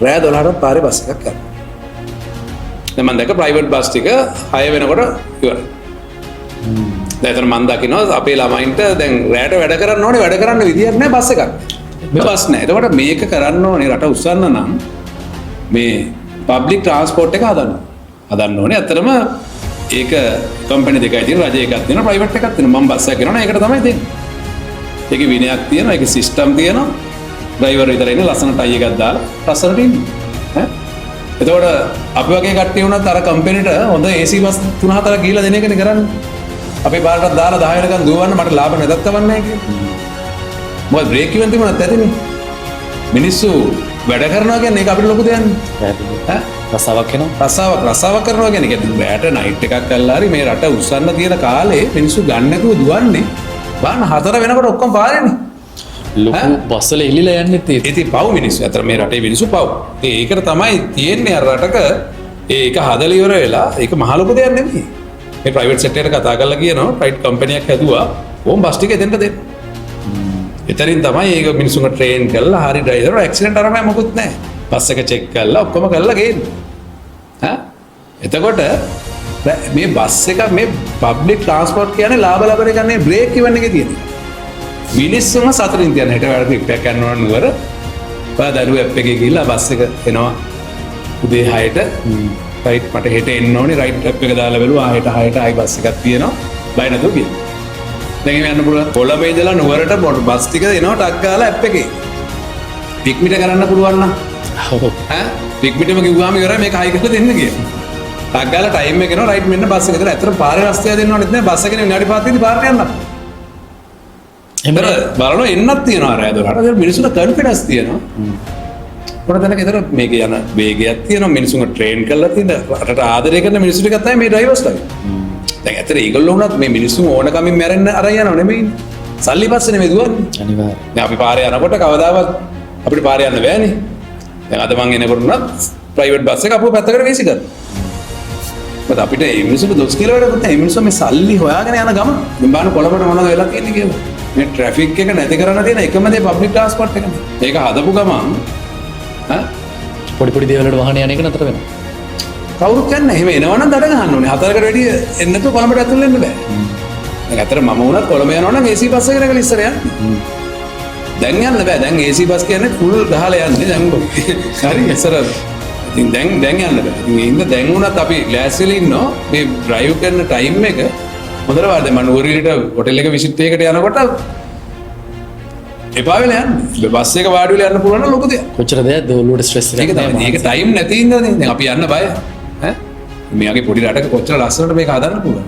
රෑ 12ට පාරේ බස් එකක් කරනවා. දැන් මම දැක්ක ප්‍රයිවට් බස් ටික 6 වෙනකොට ඉවරයි. දැන් මම දකිනවා අපේ ළමයින්ට දැන් රෑට වැඩ කරන්න ඕනේ වැඩ කරන්න විදියක් නැහැ බස් එකක්. මේ බස් නැහැ. එතකොට මේක කරන්න ඕනේ රට උස්සන්න නම් මේ පබ්ලික් ට්‍රාන්ස්පෝර්ට් එක හදන්න ඕනේ. ඇත්තටම ඒක කම්පැනි දෙකයි තියෙනවා. රජ එකක් තියෙනවා ප්‍රයිවට් එකක් තියෙනවා. මම බස් එකක් කරනවා ඒකට තමයි දෙන්නේ. ඒකේ විනයක් තියෙනවා ඒකේ සිස්ටම් තියෙනවා. ඩ්‍රයිවර් විතර ඉන්නේ ලස්සන ටයි එකක් දාලා ලස්සනට ඉන්නේ. එතකොට අපි වගේ කට්ටිය වුණත් අර කම්පැනිට හොඳ AC බස් 3-4 ගිහලා දෙන එකනේ කරන්නේ. අපේ පාරටත් දාලා 10 වෙනකන් දුවන්න මට ලාභ නැදක් කවන්නේ නැහැ කියන්නේ. මොකද බ්‍රේක් ඉවන් තිබුණත් ඇතිනේ. මිනිස්සු වැඩ කරනවා කියන්නේ ඒක අපිට ලොකු දෙයක් නේ. රසාවක් වෙනවා. රසාවක් කරනවා කියන්නේ රැට නයිට් එකක් කළා හරි මේ රට උස්සන්න තියෙන කාලේ මිනිස්සු ගන්න නැතුව දුවන්නේ. බාන්න 4 වෙනකොට ඔක්කොම පාරේනේ. ලොකු බස්වල එල්ලිලා යන්නේ තියෙන්නේ. ඉතින් පව් මිනිස්සු. අතර මේ රටේ මිනිස්සු පව්. ඒකට තමයි තියෙන්නේ අර රටක ඒක හදලා ඉවර වෙලා ඒක මහ ලොකු දෙයක් නෙමෙයි. මේ ප්‍රයිවට් සෙක්ටර් එකට කතා කරලා කියනවා ප්‍රයිවට් කම්පැනියක් හැදුවා ඕම් බස් ටික එතෙන්ට දෙන්න. එතනින් තමයි ඒක මිනිස්සුන්ට ට්‍රේන් කරලා හරි ඩ්‍රයිවර් ඇක්සිඩන්ට් අරමයි මොකුත් නැහැ. බස් එක චෙක් කරලා ඔක්කොම කරලා ගේන්නේ. එතකොට මේ බස් එක මේ පබ්ලික් ට්‍රාන්ස්පෝර්ට් කියන්නේ ලාභ ලබන එක නේ බ්‍රේක් ඉවන් එකේ තියෙන්නේ. මිනිස්සුම සතුටින් තියන හිට වැඩ ටිකක් කරනවා නුවර ඔයා දරුවෝ ඇප් එකේ ගිහලා බස් එක එනවා උදේ 6ට රයිට් මට හෙට එන්න ඕනේ රයිට් ඇප් එක දාලා බැලුවා හෙට 6ට ආයි බස් එකක් තියෙනවා බය නැතුව ගියා දැන් යන්න පුළුවන් කොළඹ ඉඳලා නුවරට බස් ටික එනවා ටක් ගාලා ඇප් එකේ පික්මිට කරන්න පුළුවන් නම් පික්මිටම කිව්වම ඉවරයි මේක හයි කරලා දෙන්න කියලා ටක් ගාලා ටයිම් එක එනවා රයිට් මෙන්න බස් එක දාලා ඇත්තට පාරේ රස්තිය දෙන්න ඕනෙත් නෑ බස් එකනේ විනාඩි 5ක් තියෙදි පාරට යන්න බලන එන්නත් තියෙනවා රෑ 12ට මිනිස්සුන්ට කොන්ෆිඩන්ස් තියෙනවා මොන තැනක ඒතර මේක යන වේගයක් තියෙනවා මිනිස්සුන්ට ට්‍රේන් කරලා තියෙන රටට ආදරය කරන මිනිස්සු ටිකක් තමයි මේ ඩ්‍රයිවර්ස්ලා දැන් ඇත්තට ඒගොල්ලෝ වුණත් මේ මිනිස්සුන් ඕනකමින් මැරෙන්න අරන් යනව නෙමෙයි සල්ලි පස්සේ නෙමෙයි දුවන්නේ අනිවාර්යයෙන් දැන් අපි පාරේ යනකොට කවදාවත් අපිට පාරේ යන්න බෑනේ දැන් අද මං එනකොට උනත් ප්‍රයිවට් බස් එක අපුව පැත්තකට වීසි කරනවා මොකද අපිට මේ මිනිස්සුන්ට දොස් කියලා වැඩකුත් නැහැ මේ මිනිස්සු මේ සල්ලි හොයාගෙන යන ගම මම බලන කොළඹට මොනවද වෙලා තියෙන්නේ කියලා මේ ට්‍රැෆික් එක නැති කරන්න තියෙන එකම දේ පබ්ලික් ට්‍රාන්ස්පෝර්ට් එකනේ. ඒක හදපු ගමන් පොඩි දේවල්වල වාහන යන එක නතර වෙනවා. කවුරුත් යන්නේ එහෙම එනවනම් දඩ ගහන්න ඕනේ. 4කට වැඩි එන්න නැතුව කොළඹට ඇතුල් වෙන්න බෑ. දැන් අතර මම වුණත් කොළඹ යනවනම් AC බස් එකකට ගල ඉස්සර යන්නේ. දැන් යන්න බෑ. දැන් AC බස් කියන්නේ ෆුල් ගහලා යන්නේ. දැන් හරි ඉස්සර ඉතින් දැන් යන්න බෑ. ඉතින් ඉන්න දැන් වුණත් අපි ලෑස්තිලා ඉන්නවා මේ ඩ්‍රයිව් කරන ටයිම් එක හොඳට වාද මම නුවරඑළියට හොටෙල් එක විසිට් එකකට යනකොට එපා වෙලා යන්නේ. බස් එක වාඩි වෙලා යන්න පුළුවන් නම් ලොකු දෙයක්. කොච්චර දෙයක්ද ඔළුවට ස්ට්‍රෙස් එකක් නෑ. මේක ටයිම් නැති ඉඳලා දැන් අපි යන්න බය. ඈ මෙයාගේ පොඩි රටක කොච්චර ලස්සනට මේක හදන්න පුළුවන්.